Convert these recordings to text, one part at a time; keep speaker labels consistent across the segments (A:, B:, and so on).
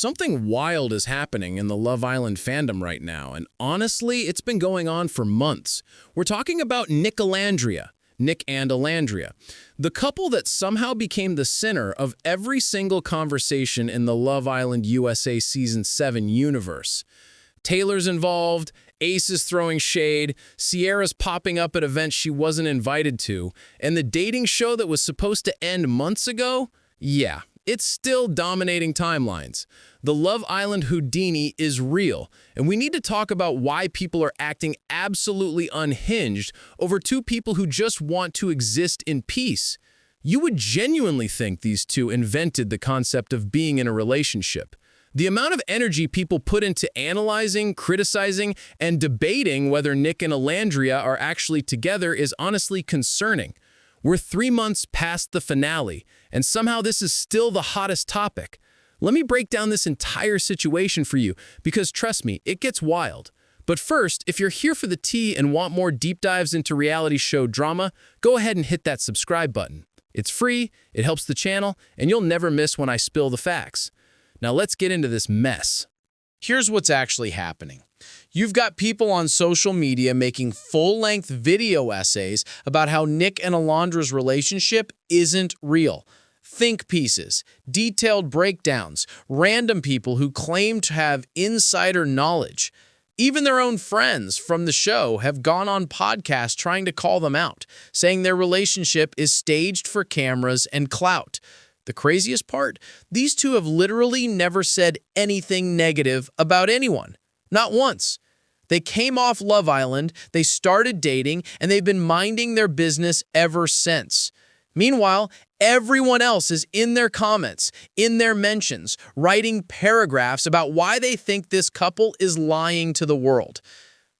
A: Something wild is happening in the Love Island fandom right now, and honestly, it's been going on for months. We're talking about Nicolandria, Nick and Alandria, the couple that somehow became the center of every single conversation in the Love Island USA Season 7 universe. Taylor's involved, Ace is throwing shade, Cierra's popping up at events she wasn't invited to, and the dating show that was supposed to end months ago? Yeah. It's still dominating timelines. The Love Island Houdini is real, and we need to talk about why people are acting absolutely unhinged over two people who just want to exist in peace. You would genuinely think these two invented the concept of being in a relationship. The amount of energy people put into analyzing, criticizing, and debating whether Nick and Alandria are actually together is honestly concerning. We're 3 months past the finale, and somehow this is still the hottest topic. Let me break down this entire situation for you, because trust me, it gets wild. But first, if you're here for the tea and want more deep dives into reality show drama, go ahead and hit that subscribe button. It's free, it helps the channel, and you'll never miss when I spill the facts. Now let's get into this mess.
B: Here's what's actually happening. You've got people on social media making full-length video essays about how Nick and Alandria's relationship isn't real. Think pieces, detailed breakdowns, random people who claim to have insider knowledge. Even their own friends from the show have gone on podcasts trying to call them out, saying their relationship is staged for cameras and clout. The craziest part? These two have literally never said anything negative about anyone. Not once. They came off Love Island, they started dating, and they've been minding their business ever since. Meanwhile, everyone else is in their comments, in their mentions, writing paragraphs about why they think this couple is lying to the world.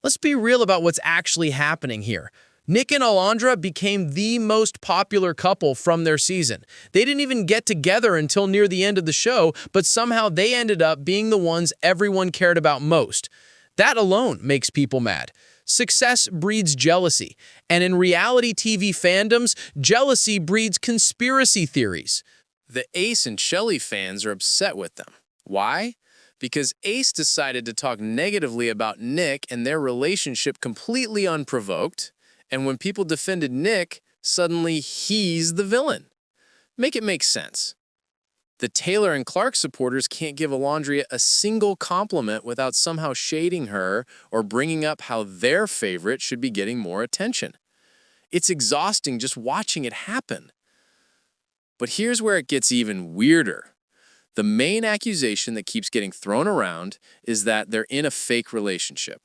B: Let's be real about what's actually happening here. Nick and Alandria became the most popular couple from their season. They didn't even get together until near the end of the show, but somehow they ended up being the ones everyone cared about most. That alone makes people mad. Success breeds jealousy, and in reality TV fandoms, jealousy breeds conspiracy theories.
A: The Ace and Shelly fans are upset with them. Why? Because Ace decided to talk negatively about Nick and their relationship completely unprovoked, and when people defended Nick, suddenly he's the villain. Make it make sense. The Taylor and Clark supporters can't give Olandria a single compliment without somehow shading her or bringing up how their favorite should be getting more attention. It's exhausting just watching it happen. But here's where it gets even weirder. The main accusation that keeps getting thrown around is that they're in a fake relationship.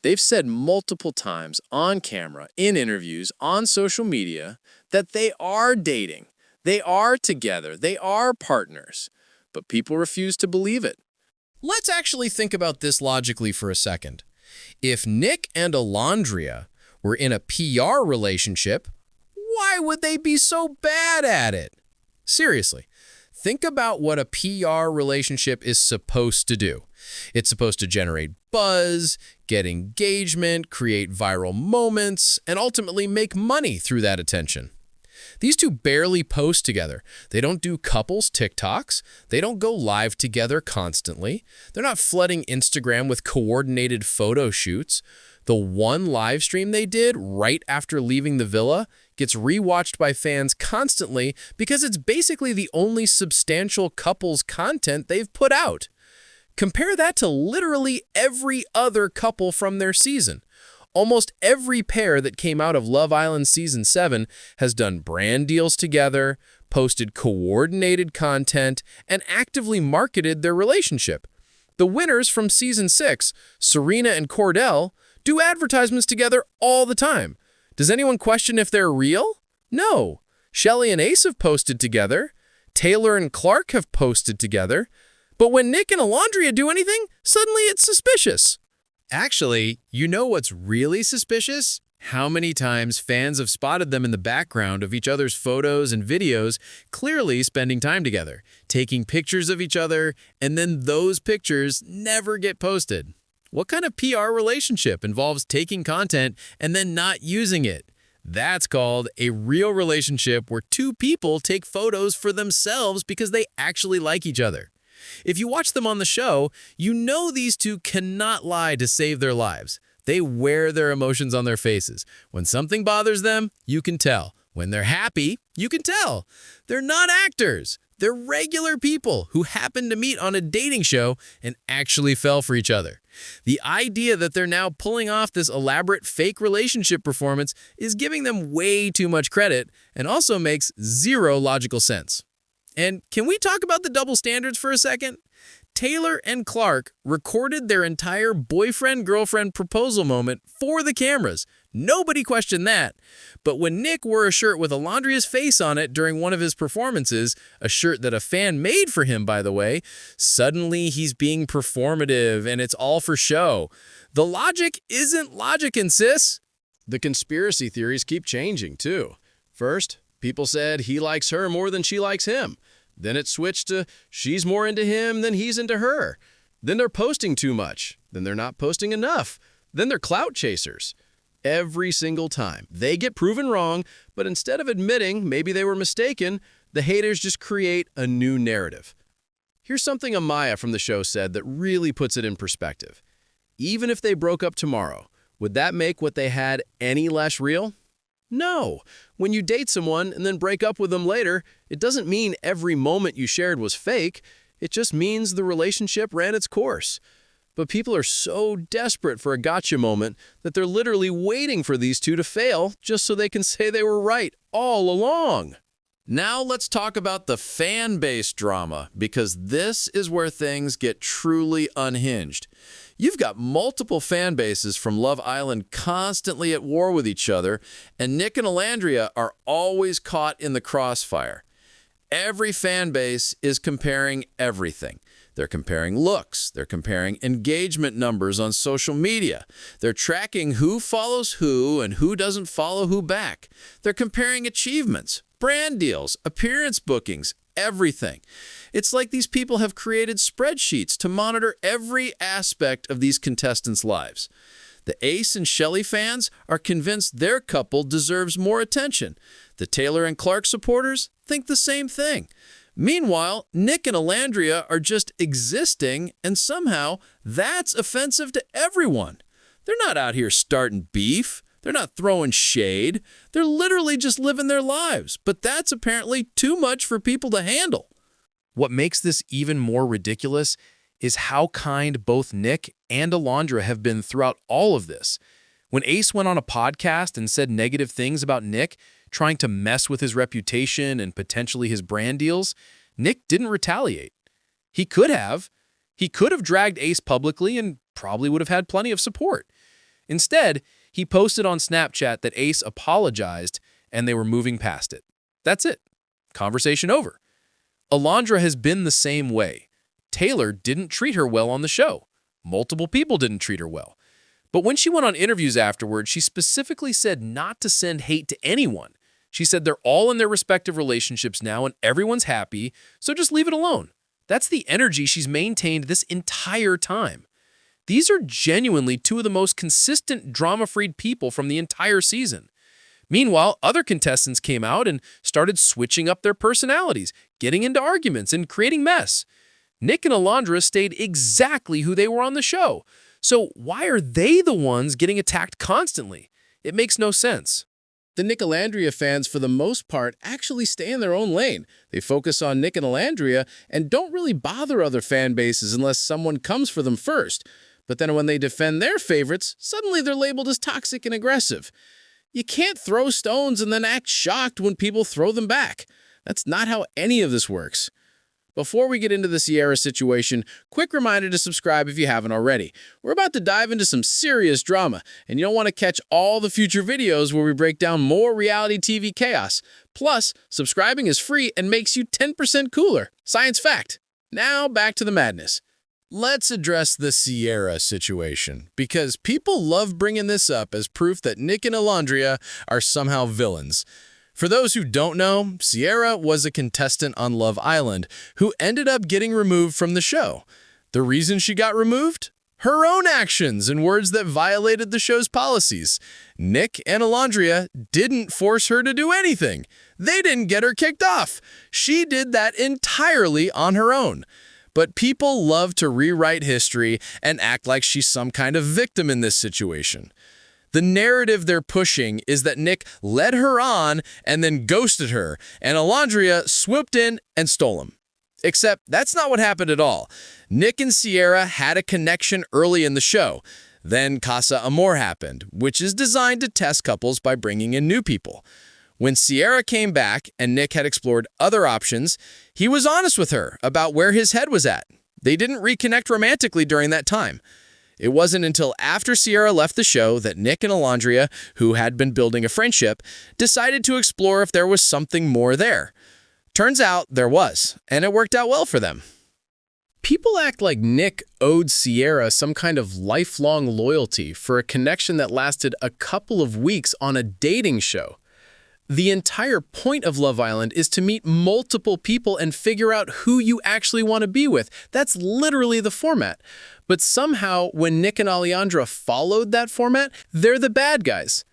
A: They've said multiple times on camera, in interviews, on social media, that they are dating. They are together. They are partners. But people refuse to believe it.
B: Let's actually think about this logically for a second. If Nick and Alandria were in a PR relationship, why would they be so bad at it? Seriously, think about what a PR relationship is supposed to do. It's supposed to generate buzz, get engagement, create viral moments, and ultimately make money through that attention. These two barely post together. They don't do couples TikToks. They don't go live together constantly. They're not flooding Instagram with coordinated photo shoots. The one live stream they did right after leaving the villa gets rewatched by fans constantly because it's basically the only substantial couples content they've put out. Compare that to literally every other couple from their season. Almost every pair that came out of Love Island Season 7 has done brand deals together, posted coordinated content, and actively marketed their relationship. The winners from Season 6, Serena and Cordell, do advertisements together all the time. Does anyone question if they're real? No. Shelly and Ace have posted together. Taylor and Clark have posted together. But when Nick and Alandria do anything, suddenly it's suspicious. Actually, you know what's really suspicious? How many times fans have spotted them in the background of each other's photos and videos, clearly spending time together, taking pictures of each other, and then those pictures never get posted. What kind of PR relationship involves taking content and then not using it? That's called a real relationship where two people take photos for themselves because they actually like each other. If you watch them on the show, you know these two cannot lie to save their lives. They wear their emotions on their faces. When something bothers them, you can tell. When they're happy, you can tell. They're not actors. They're regular people who happened to meet on a dating show and actually fell for each other. The idea that they're now pulling off this elaborate fake relationship performance is giving them way too much credit and also makes zero logical sense. And can we talk about the double standards for a second? Taylor and Clark recorded their entire boyfriend-girlfriend proposal moment for the cameras. Nobody questioned that. But when Nick wore a shirt with Olandria's face on it during one of his performances, a shirt that a fan made for him, by the way, suddenly he's being performative and it's all for show. The logic isn't logicking, sis.
A: The conspiracy theories keep changing, too. First, people said he likes her more than she likes him. Then it switched to she's more into him than he's into her. Then they're posting too much. Then they're not posting enough. Then they're clout chasers. Every single time, they get proven wrong, but instead of admitting maybe they were mistaken, the haters just create a new narrative. Here's something Amaya from the show said that really puts it in perspective. Even if they broke up tomorrow, would that make what they had any less real? No. When you date someone and then break up with them later, it doesn't mean every moment you shared was fake. It just means the relationship ran its course. But people are so desperate for a gotcha moment that they're literally waiting for these two to fail just so they can say they were right all along.
B: Now let's talk about the fan-base drama, because this is where things get truly unhinged. You've got multiple fan bases from Love Island constantly at war with each other, and Nick and Alandria are always caught in the crossfire. Every fan base is comparing everything. They're comparing looks. They're comparing engagement numbers on social media. They're tracking who follows who and who doesn't follow who back. They're comparing achievements, brand deals, appearance bookings, everything. It's like these people have created spreadsheets to monitor every aspect of these contestants' lives. The Ace and Shelly fans are convinced their couple deserves more attention. The Taylor and Clark supporters think the same thing. Meanwhile, Nick and Alandria are just existing, and somehow that's offensive to everyone. They're not out here starting beef. They're not throwing shade. They're literally just living their lives, but that's apparently too much for people to handle. What makes this even more ridiculous is how kind both Nick and Alandria have been throughout all of this. When Ace went on a podcast and said negative things about Nick, trying to mess with his reputation and potentially his brand deals, Nick didn't retaliate. He could have. He could have dragged Ace publicly and probably would have had plenty of support. Instead, he posted on Snapchat that Ace apologized and they were moving past it. That's it. Conversation over. Olandria has been the same way. Taylor didn't treat her well on the show. Multiple people didn't treat her well. But when she went on interviews afterward, she specifically said not to send hate to anyone. She said they're all in their respective relationships now and everyone's happy, so just leave it alone. That's the energy she's maintained this entire time. These are genuinely two of the most consistent drama-free people from the entire season. Meanwhile, other contestants came out and started switching up their personalities, getting into arguments, and creating mess. Nick and Alandria stayed exactly who they were on the show. So why are they the ones getting attacked constantly? It makes no sense.
A: The Nicolandria fans, for the most part, actually stay in their own lane. They focus on Nick and Alandria and don't really bother other fan bases unless someone comes for them first. But then when they defend their favorites, suddenly they're labeled as toxic and aggressive. You can't throw stones and then act shocked when people throw them back. That's not how any of this works. Before we get into the Cierra situation, quick reminder to subscribe if you haven't already. We're about to dive into some serious drama, and you don't want to catch all the future videos where we break down more reality TV chaos. Plus, subscribing is free and makes you 10% cooler. Science fact. Now back to the madness. Let's address the Cierra situation, because people love bringing this up as proof that Nick and Alandria are somehow villains. For those who don't know, Cierra was a contestant on Love Island who ended up getting removed from the show. The reason she got removed? Her own actions and words that violated the show's policies. Nick and Alandria didn't force her to do anything. They didn't get her kicked off. She did that entirely on her own.
B: But people love to rewrite history and act like she's some kind of victim in this situation. The narrative they're pushing is that Nick led her on and then ghosted her, and Olandria swooped in and stole him. Except that's not what happened at all. Nick and Cierra had a connection early in the show. Then Casa Amor happened, which is designed to test couples by bringing in new people. When Cierra came back and Nick had explored other options, he was honest with her about where his head was at. They didn't reconnect romantically during that time. It wasn't until after Cierra left the show that Nick and Alandria, who had been building a friendship, decided to explore if there was something more there. Turns out there was, and it worked out well for them.
A: People act like Nick owed Cierra some kind of lifelong loyalty for a connection that lasted a couple of weeks on a dating show. The entire point of Love Island is to meet multiple people and figure out who you actually want to be with. That's literally the format. But somehow, when Nick and Alandria followed that format, they're the bad guys.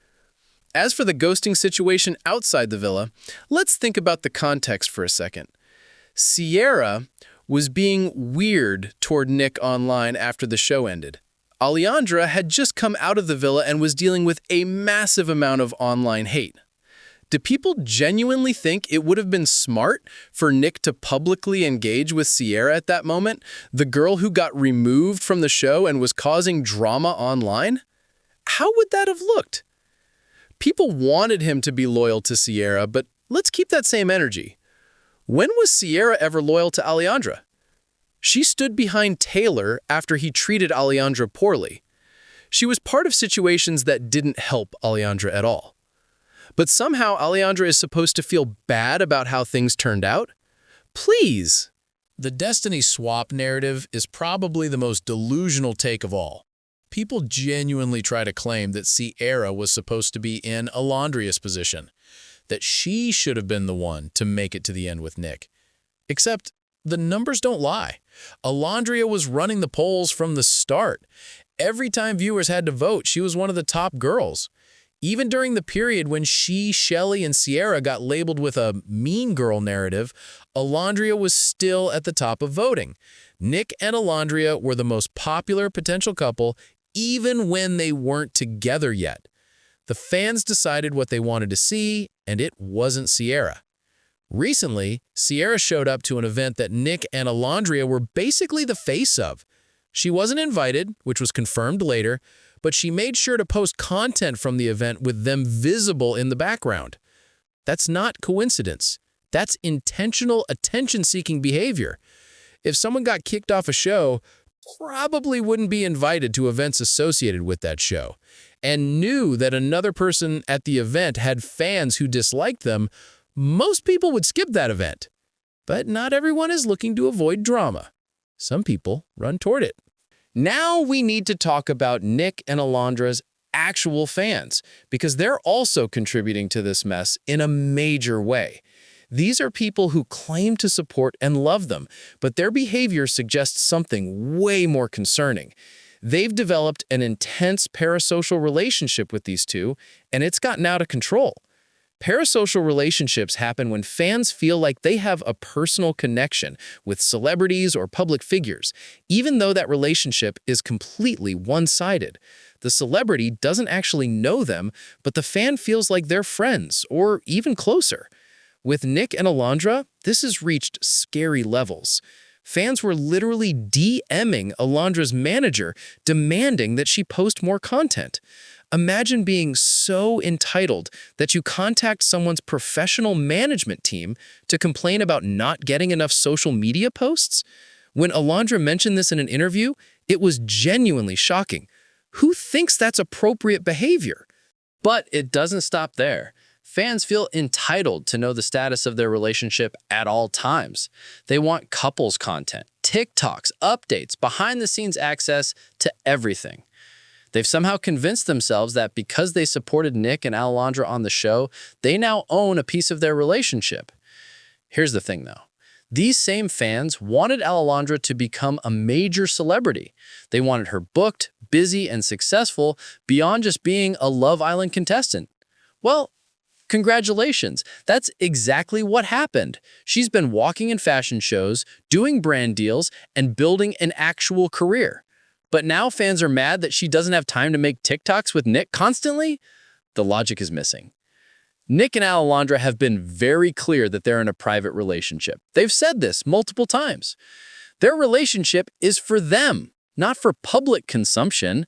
A: As for the ghosting situation outside the villa, let's think about the context for a second. Cierra was being weird toward Nick online after the show ended. Alandria had just come out of the villa and was dealing with a massive amount of online hate. Do people genuinely think it would have been smart for Nick to publicly engage with Cierra at that moment, the girl who got removed from the show and was causing drama online? How would that have looked? People wanted him to be loyal to Cierra, but let's keep that same energy. When was Cierra ever loyal to Alandria? She stood behind Taylor after he treated Alandria poorly. She was part of situations that didn't help Alandria at all. But somehow Alandria is supposed to feel bad about how things turned out? Please!
B: The destiny swap narrative is probably the most delusional take of all. People genuinely try to claim that Cierra was supposed to be in Alandria's position, that she should have been the one to make it to the end with Nick. Except the numbers don't lie. Alandria was running the polls from the start. Every time viewers had to vote, she was one of the top girls. Even during the period when she, Shelly, and Cierra got labeled with a mean girl narrative, Olandria was still at the top of voting. Nick and Alandria were the most popular potential couple even when they weren't together yet. The fans decided what they wanted to see, and it wasn't Cierra. Recently, Cierra showed up to an event that Nick and Alandria were basically the face of. She wasn't invited, which was confirmed later, but she made sure to post content from the event with them visible in the background. That's not coincidence. That's intentional attention-seeking behavior. If someone got kicked off a show, probably wouldn't be invited to events associated with that show, and knew that another person at the event had fans who disliked them, most people would skip that event. But not everyone is looking to avoid drama. Some people run toward it. Now we need to talk about Nick and Alandria's actual fans, because they're also contributing to this mess in a major way. These are people who claim to support and love them, but their behavior suggests something way more concerning. They've developed an intense parasocial relationship with these two, and it's gotten out of control. Parasocial relationships happen when fans feel like they have a personal connection with celebrities or public figures, even though that relationship is completely one-sided. The celebrity doesn't actually know them, but the fan feels like they're friends or even closer. With Nick and Alandria, this has reached scary levels. Fans were literally DMing Alandria's manager, demanding that she post more content. Imagine being so entitled that you contact someone's professional management team to complain about not getting enough social media posts. When Alandria mentioned this in an interview, it was genuinely shocking. Who thinks that's appropriate behavior?
A: But it doesn't stop there. Fans feel entitled to know the status of their relationship at all times. They want couples content, TikToks, updates, behind-the-scenes access to everything. They've somehow convinced themselves that because they supported Nick and Alandria on the show, they now own a piece of their relationship. Here's the thing, though. These same fans wanted Alandria to become a major celebrity. They wanted her booked, busy, and successful beyond just being a Love Island contestant. Well,
B: Congratulations, that's exactly what happened. She's been walking in fashion shows, doing brand deals, and building an actual career. But now fans are mad that she doesn't have time to make TikToks with Nick constantly? The logic is missing. Nick and Alandria have been very clear that they're in a private relationship. They've said this multiple times. Their relationship is for them, not for public consumption.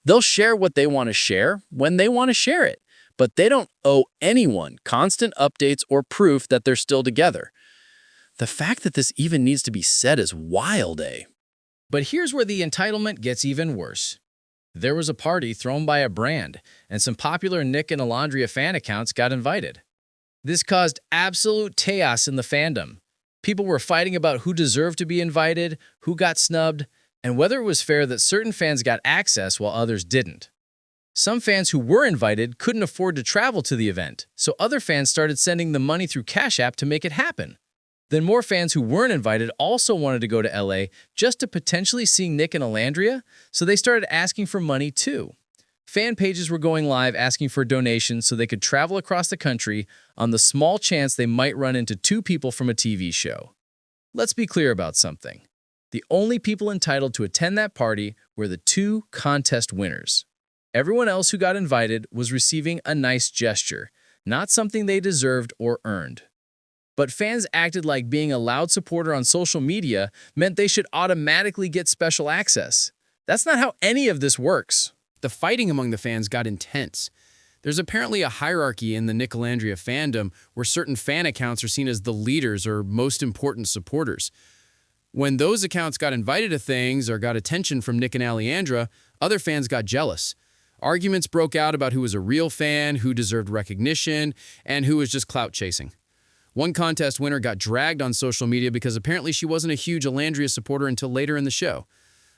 B: They'll share what they want to share when they want to share it, but they don't owe anyone constant updates or proof that they're still together. The fact that this even needs to be said is wild, eh?
A: But here's where the entitlement gets even worse. There was a party thrown by a brand, and some popular Nick and Alandria fan accounts got invited. This caused absolute chaos in the fandom. People were fighting about who deserved to be invited, who got snubbed, and whether it was fair that certain fans got access while others didn't. Some fans who were invited couldn't afford to travel to the event, so other fans started sending them money through Cash App to make it happen. Then more fans who weren't invited also wanted to go to LA just to potentially see Nick and Alandria, so they started asking for money too. Fan pages were going live asking for donations so they could travel across the country on the small chance they might run into two people from a TV show. Let's be clear about something. The only people entitled to attend that party were the two contest winners. Everyone else who got invited was receiving a nice gesture, not something they deserved or earned. But fans acted like being a loud supporter on social media meant they should automatically get special access. That's not how any of this works. The fighting among the fans got intense. There's apparently a hierarchy in the Nicolandria fandom where certain fan accounts are seen as the leaders or most important supporters. When those accounts got invited to things or got attention from Nick and Alandria, other fans got jealous. Arguments broke out about who was a real fan, who deserved recognition, and who was just clout chasing. One contest winner got dragged on social media because apparently she wasn't a huge Olandria supporter until later in the show.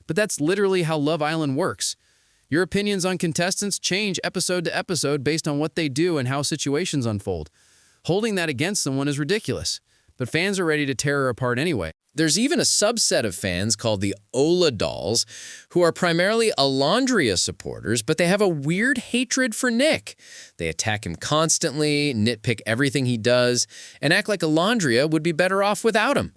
A: But that's literally how Love Island works. Your opinions on contestants change episode to episode based on what they do and how situations unfold. Holding that against someone is ridiculous, but fans are ready to tear her apart anyway.
B: There's even a subset of fans called the Ola Dolls who are primarily Olandria supporters, but they have a weird hatred for Nick. They attack him constantly, nitpick everything he does, and act like Olandria would be better off without him.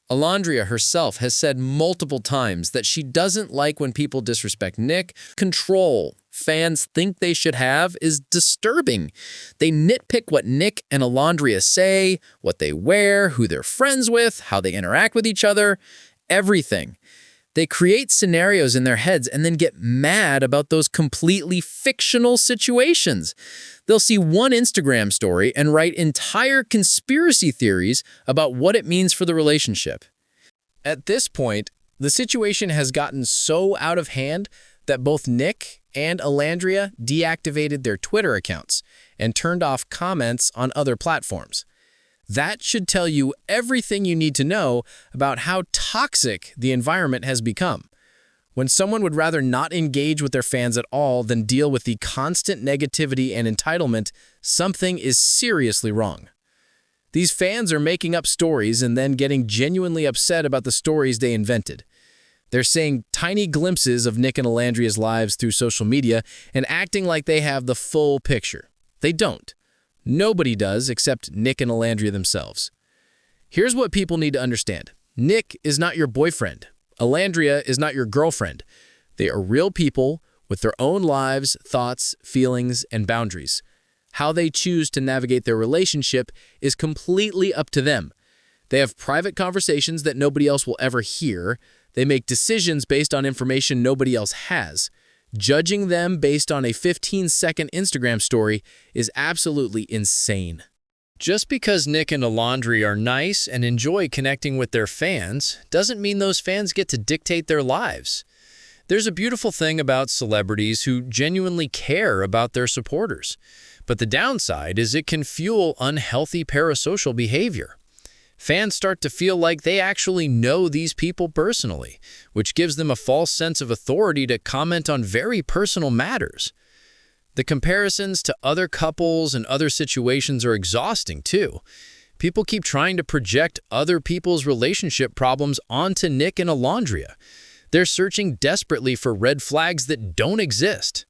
B: Olandria herself has said multiple times that she doesn't like when people disrespect Nick. Control fans think they should have is disturbing. They nitpick what Nick and Alandria say, what they wear, who they're friends with, how they interact with each other, everything. They create scenarios in their heads and then get mad about those completely fictional situations. They'll see one Instagram story and write entire conspiracy theories about what it means for the relationship. At this point, the situation has gotten so out of hand that both Nick and Alandria deactivated their Twitter accounts and turned off comments on other platforms. That should tell you everything you need to know about how toxic the environment has become. When someone would rather not engage with their fans at all than deal with the constant negativity and entitlement, something is seriously wrong. These fans are making up stories and then getting genuinely upset about the stories they invented. They're seeing tiny glimpses of Nick and Alandria's lives through social media and acting like they have the full picture. They don't. Nobody does except Nick and Alandria themselves. Here's what people need to understand. Nick is not your boyfriend. Alandria is not your girlfriend. They are real people with their own lives, thoughts, feelings, and boundaries. How they choose to navigate their relationship is completely up to them. They have private conversations that nobody else will ever hear. They make decisions based on information nobody else has. Judging them based on a 15-second Instagram story is absolutely insane. Just because Nick and Alandria are nice and enjoy connecting with their fans doesn't mean those fans get to dictate their lives. There's a beautiful thing about celebrities who genuinely care about their supporters, but the downside is it can fuel unhealthy parasocial behavior. Fans start to feel like they actually know these people personally, which gives them a false sense of authority to comment on very personal matters. The comparisons to other couples and other situations are exhausting too. People keep trying to project other people's relationship problems onto Nick and Alandria. They're searching desperately for red flags that don't exist.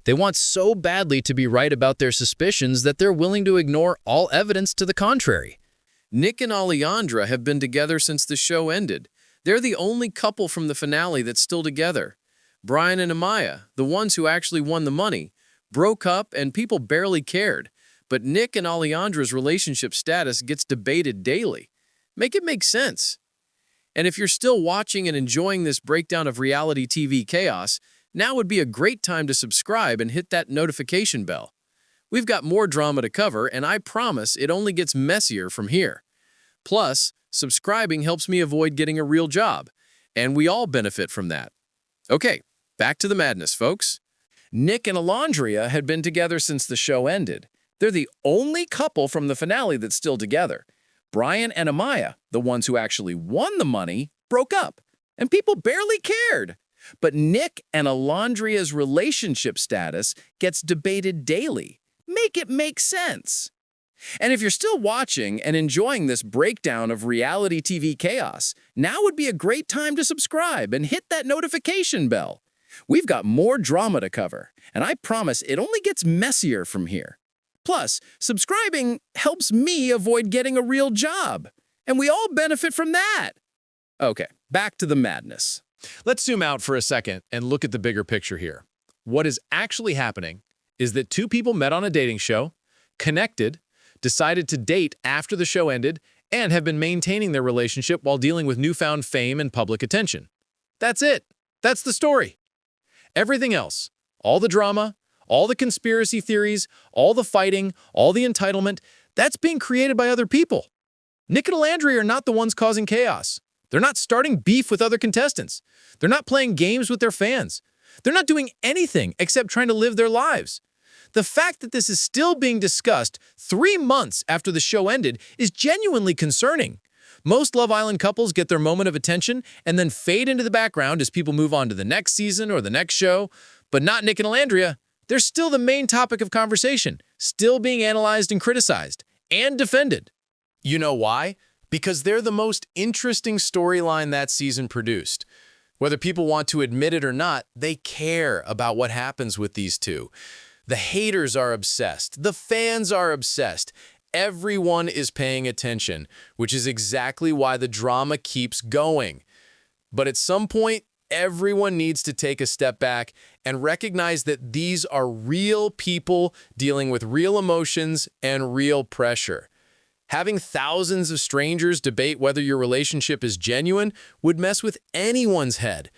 B: They want so badly to be right about their suspicions that they're willing to ignore all evidence to the contrary. Nick and Alandria have been together since the show ended. They're the only couple from the finale that's still together. Brian and Amaya, the ones who actually won the money, broke up and people barely cared. But Nick and Alandria's relationship status gets debated daily. Make it make sense. And if you're still watching and enjoying this breakdown of reality TV chaos, now would be a great time to subscribe and hit that notification bell. We've got more drama to cover, and I promise it only gets messier from here. Plus, subscribing helps me avoid getting a real job, and we all benefit from that. Okay, back to the madness, folks. Nick and Alandria had been together since the show ended. They're the only couple from the finale that's still together. Brian and Amaya, the ones who actually won the money, broke up, and people barely cared. But Nick and Alandria's relationship status gets debated daily. Make it make sense. And if you're still watching and enjoying this breakdown of reality TV chaos, now would be a great time to subscribe and hit that notification bell. We've got more drama to cover, and I promise it only gets messier from here. Plus, subscribing helps me avoid getting a real job, and we all benefit from that. Okay, back to the madness.
A: Let's zoom out for a second and look at the bigger picture here. What is actually happening is that two people met on a dating show, connected, decided to date after the show ended, and have been maintaining their relationship while dealing with newfound fame and public attention. That's it. That's the story. Everything else, all the drama, all the conspiracy theories, all the fighting, all the entitlement, that's being created by other people. Nick and Alandria are not the ones causing chaos. They're not starting beef with other contestants. They're not playing games with their fans. They're not doing anything except trying to live their lives. The fact that this is still being discussed 3 months after the show ended is genuinely concerning. Most Love Island couples get their moment of attention and then fade into the background as people move on to the next season or the next show. But not Nick and Alandria. They're still the main topic of conversation, still being analyzed and criticized, and defended. You know why? Because they're the most interesting storyline that season produced. Whether people want to admit it or not, they care about what happens with these two. The haters are obsessed. The fans are obsessed. Everyone is paying attention, which is exactly why the drama keeps going. But at some point, everyone needs to take a step back and recognize that these are real people dealing with real emotions and real pressure. Having thousands of strangers debate whether your relationship is genuine would mess with anyone's head.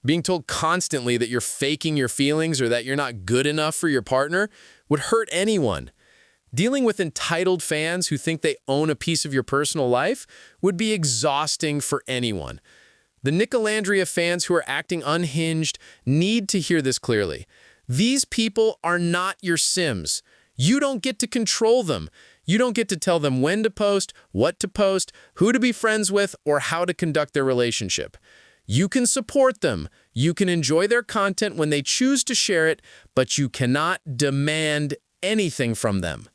A: Being told constantly that you're faking your feelings or that you're not good enough for your partner would hurt anyone. Dealing with entitled fans who think they own a piece of your personal life would be exhausting for anyone. The Nicolandria fans who are acting unhinged need to hear this clearly. These people are not your Sims. You don't get to control them. You don't get to tell them when to post, what to post, who to be friends with, or how to conduct their relationship. You can support them. You can enjoy their content when they choose to share it, but you cannot demand anything from them.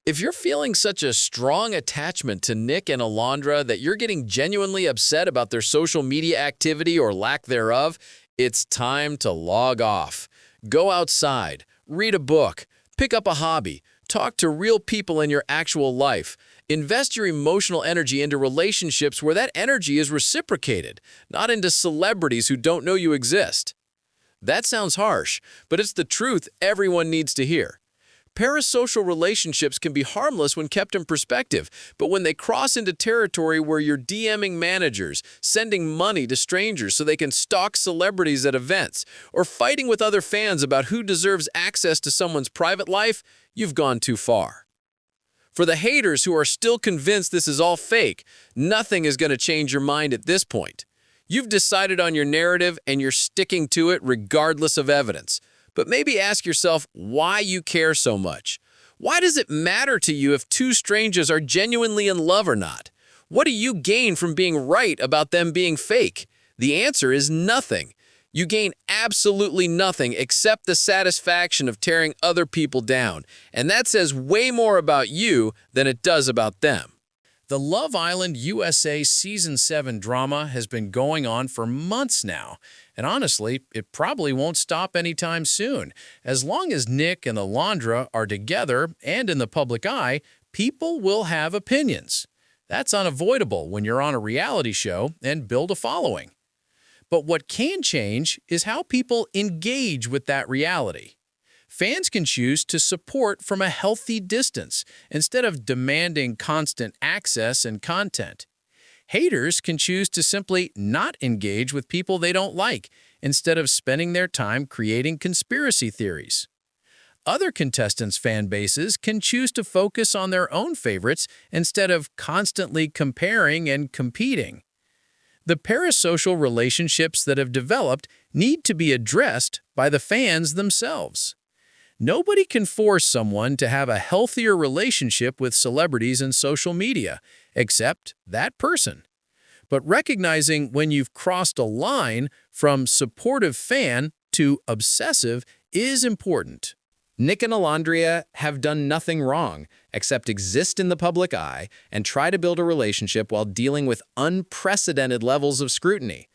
A: If you're feeling such a strong attachment to Nick and Alandria that you're getting genuinely upset about their social media activity or lack thereof, it's time to log off. Go outside, read a book, pick up a hobby, talk to real people in your actual life. Invest your emotional energy into relationships where that energy is reciprocated, not into celebrities who don't know you exist. That sounds harsh, but it's the truth everyone needs to hear. Parasocial relationships can be harmless when kept in perspective, but when they cross into territory where you're DMing managers, sending money to strangers so they can stalk celebrities at events, or fighting with other fans about who deserves access to someone's private life, you've gone too far. For the haters who are still convinced this is all fake, nothing is going to change your mind at this point. You've decided on your narrative and you're sticking to it regardless of evidence. But maybe ask yourself why you care so much. Why does it matter to you if two strangers are genuinely in love or not? What do you gain from being right about them being fake? The answer is nothing. You gain absolutely nothing except the satisfaction of tearing other people down. And that says way more about you than it does about them.
B: The Love Island USA Season 7 drama has been going on for months now, and honestly, it probably won't stop anytime soon. As long as Nick and Alandria are together and in the public eye, people will have opinions. That's unavoidable when you're on a reality show and build a following. But what can change is how people engage with that reality. Fans can choose to support from a healthy distance instead of demanding constant access and content. Haters can choose to simply not engage with people they don't like instead of spending their time creating conspiracy theories. Other contestants' fan bases can choose to focus on their own favorites instead of constantly comparing and competing. The parasocial relationships that have developed need to be addressed by the fans themselves. Nobody can force someone to have a healthier relationship with celebrities and social media, except that person. But recognizing when you've crossed a line from supportive fan to obsessive is important.
A: Nick and Alandria have done nothing wrong except exist in the public eye and try to build a relationship while dealing with unprecedented levels of scrutiny.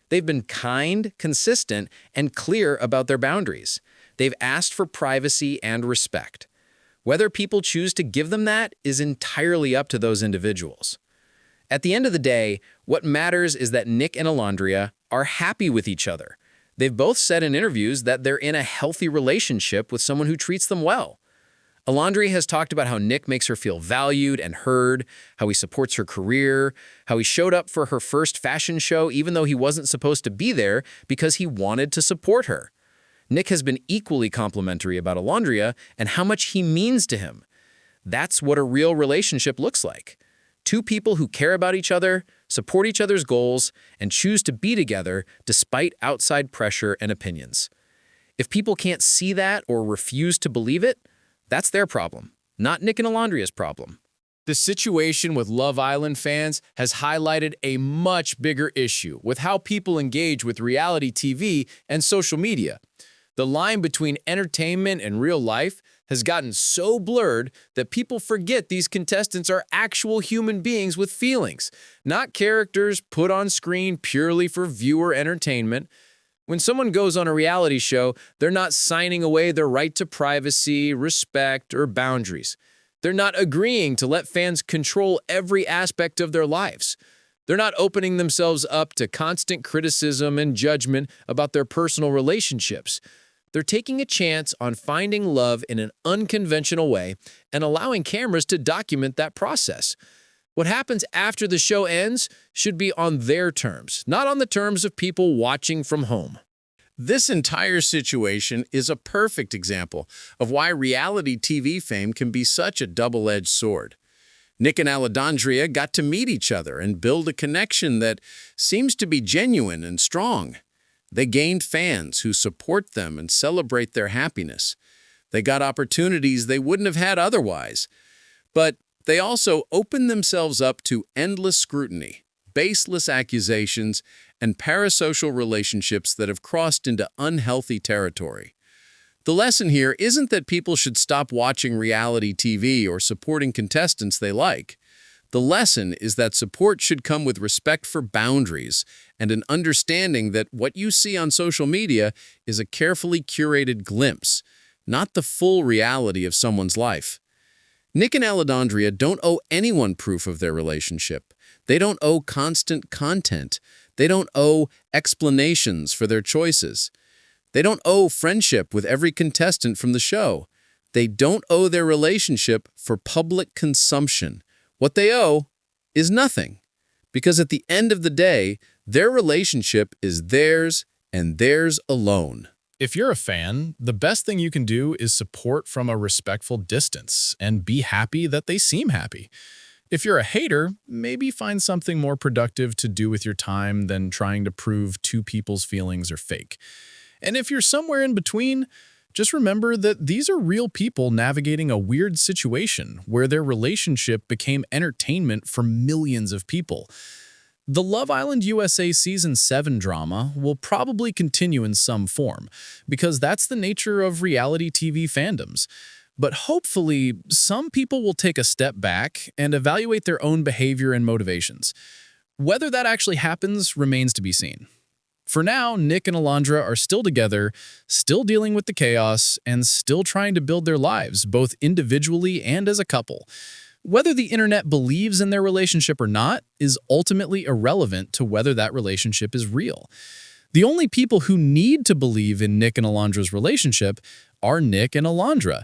A: They've been kind, consistent, and clear about their boundaries. They've asked for privacy and respect. Whether people choose to give them that is entirely up to those individuals. At the end of the day, what matters is that Nick and Alandria are happy with each other. They've both said in interviews that they're in a healthy relationship with someone who treats them well. Olandria has talked about how Nick makes her feel valued and heard, how he supports her career, how he showed up for her first fashion show even though he wasn't supposed to be there because he wanted to support her. Nick has been equally complimentary about Olandria and how much he means to him. That's what a real relationship looks like. Two people who care about each other, support each other's goals, and choose to be together despite outside pressure and opinions. If people can't see that or refuse to believe it, that's their problem, not Nick and Alandria's problem.
B: The situation with Love Island fans has highlighted a much bigger issue with how people engage with reality TV and social media. The line between entertainment and real life has gotten so blurred that people forget these contestants are actual human beings with feelings, not characters put on screen purely for viewer entertainment. When someone goes on a reality show, they're not signing away their right to privacy, respect, or boundaries. They're not agreeing to let fans control every aspect of their lives. They're not opening themselves up to constant criticism and judgment about their personal relationships. They're taking a chance on finding love in an unconventional way and allowing cameras to document that process. What happens after the show ends should be on their terms, not on the terms of people watching from home. This entire situation is a perfect example of why reality TV fame can be such a double-edged sword. Nick and Alandria got to meet each other and build a connection that seems to be genuine and strong. They gained fans who support them and celebrate their happiness. They got opportunities they wouldn't have had otherwise. But they also opened themselves up to endless scrutiny, baseless accusations, and parasocial relationships that have crossed into unhealthy territory. The lesson here isn't that people should stop watching reality TV or supporting contestants they like. The lesson is that support should come with respect for boundaries and an understanding that what you see on social media is a carefully curated glimpse, not the full reality of someone's life. Nick and Alandria don't owe anyone proof of their relationship. They don't owe constant content. They don't owe explanations for their choices. They don't owe friendship with every contestant from the show. They don't owe their relationship for public consumption. What they owe is nothing, because at the end of the day, their relationship is theirs and theirs alone.
C: If you're a fan, the best thing you can do is support from a respectful distance and be happy that they seem happy. If you're a hater, maybe find something more productive to do with your time than trying to prove two people's feelings are fake. And if you're somewhere in between, just remember that these are real people navigating a weird situation where their relationship became entertainment for millions of people. The Love Island USA Season 7 drama will probably continue in some form, because that's the nature of reality TV fandoms. But hopefully, some people will take a step back and evaluate their own behavior and motivations. Whether that actually happens remains to be seen. For now, Nick and Alandria are still together, still dealing with the chaos, and still trying to build their lives, both individually and as a couple. Whether the internet believes in their relationship or not is ultimately irrelevant to whether that relationship is real. The only people who need to believe in Nick and Alandria's relationship are Nick and Alandria.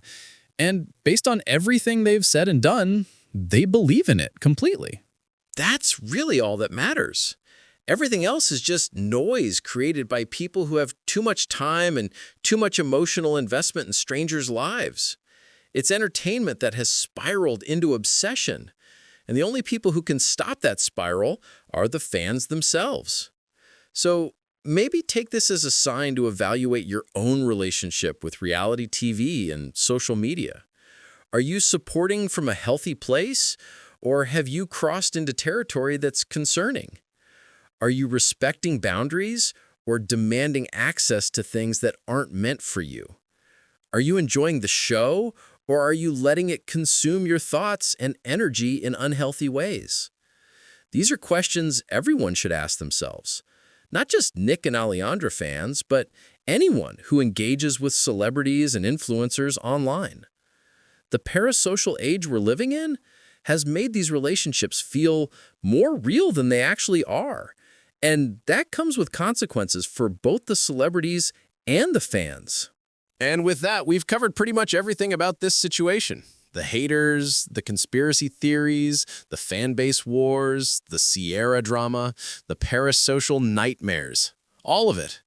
C: And based on everything they've said and done, they believe in it completely.
A: That's really all that matters. Everything else is just noise created by people who have too much time and too much emotional investment in strangers' lives. It's entertainment that has spiraled into obsession, and the only people who can stop that spiral are the fans themselves. So maybe take this as a sign to evaluate your own relationship with reality TV and social media. Are you supporting from a healthy place, or have you crossed into territory that's concerning? Are you respecting boundaries or demanding access to things that aren't meant for you? Are you enjoying the show, or are you letting it consume your thoughts and energy in unhealthy ways? These are questions everyone should ask themselves. Not just Nick and Alandria fans, but anyone who engages with celebrities and influencers online. The parasocial age we're living in has made these relationships feel more real than they actually are. And that comes with consequences for both the celebrities and the fans.
B: And with that, we've covered pretty much everything about this situation. The haters, the conspiracy theories, the fanbase wars, the Cierra drama, the parasocial nightmares. All of it.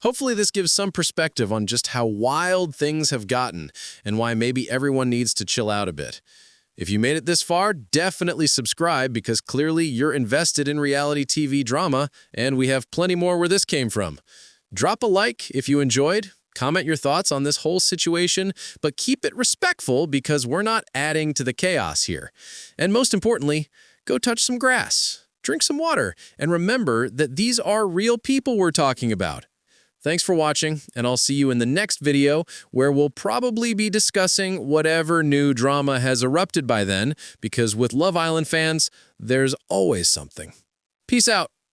B: Hopefully this gives some perspective on just how wild things have gotten and why maybe everyone needs to chill out a bit. If you made it this far, definitely subscribe because clearly you're invested in reality TV drama and we have plenty more where this came from. Drop a like if you enjoyed. Comment your thoughts on this whole situation, but keep it respectful because we're not adding to the chaos here. And most importantly, go touch some grass, drink some water, and remember that these are real people we're talking about. Thanks for watching, and I'll see you in the next video where we'll probably be discussing whatever new drama has erupted by then, because with Love Island fans, there's always something. Peace out.